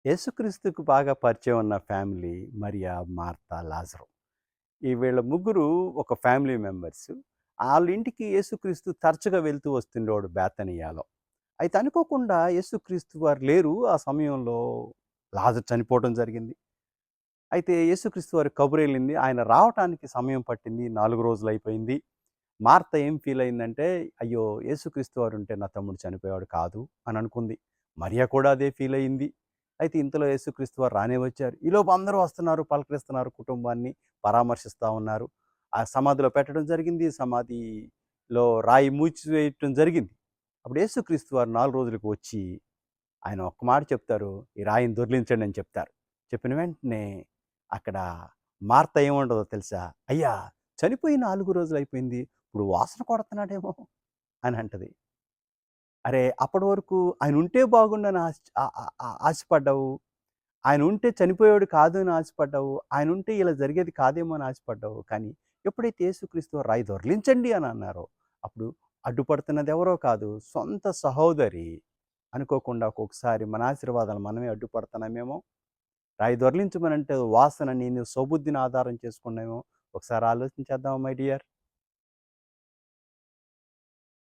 యేసుక్రీస్తుకు బాగా పరిచయం ఉన్న ఫ్యామిలీ మరియా, మార్తా, లాజరు. ఈ వీళ్ళ ముగ్గురు ఒక ఫ్యామిలీ మెంబర్స్. ఆళ్ళ ఇంటికి యేసుక్రీస్తు తరచుగా వెళ్తూ వస్తుండేవాడు బేతనియాలో. అయితే అనుకోకుండా యేసుక్రీస్తు వారు లేరు. ఆ సమయంలో లాజరు చనిపోవడం జరిగింది. అయితే యేసుక్రీస్తు వారికి కబురెళ్ళింది. ఆయన రావటానికి సమయం పట్టింది. 4 రోజులయిపోయింది. మార్త ఏం ఫీల్ అయిందంటే, అయ్యో! యేసుక్రీస్తు వారుంటే నా తమ్ముడు చనిపోయేవాడు కాదు అని అనుకుంది. మరియ కూడా అదే ఫీల్ అయింది. అయితే ఇంతలో యేసుక్రీస్తు వారు రానే వచ్చారు. ఈలోపు అందరూ వస్తున్నారు, పలకరిస్తున్నారు, కుటుంబాన్ని పరామర్శిస్తా ఉన్నారు. ఆ సమాధిలో పెట్టడం జరిగింది. సమాధిలో రాయి మూసివేయటం జరిగింది. అప్పుడు యేసుక్రీస్తు వారు 4 రోజులకు వచ్చి ఆయన ఒక్క మాట చెప్తారు. ఈ రాయిని దొర్లించండి అని చెప్తారు. చెప్పిన వెంటనే అక్కడ మార్త ఏమంటదో తెలుసా? అయ్యా! చనిపోయి 4 రోజులయిపోయింది. ఇప్పుడు వాసన కొడుతున్నాడేమో అని అంటది. అరే! అప్పటి వరకు ఆయనుంటే బాగుండని ఆశపడ్డావు. ఆయనుంటే చనిపోయేవాడు కాదు అని ఆశపడ్డావు. ఆయనుంటే ఇలా జరిగేది కాదేమో అని ఆశపడ్డావు. కానీ ఎప్పుడైతే యేసుక్రీస్తు వారు రాయి దొర్లించండి అని అన్నారో, అప్పుడు అడ్డుపడుతున్నది ఎవరో కాదు, సొంత సహోదరి. అనుకోకుండా ఒక్కొక్కసారి మన ఆశీర్వాదాలు మనమే అడ్డుపడుతున్నామేమో! రాయి దొర్లించమనంటే వాసన నీ నీ స్వబుద్ధిని ఆధారం చేసుకున్నామేమో! ఒకసారి ఆలోచించేద్దామా మై డియర్?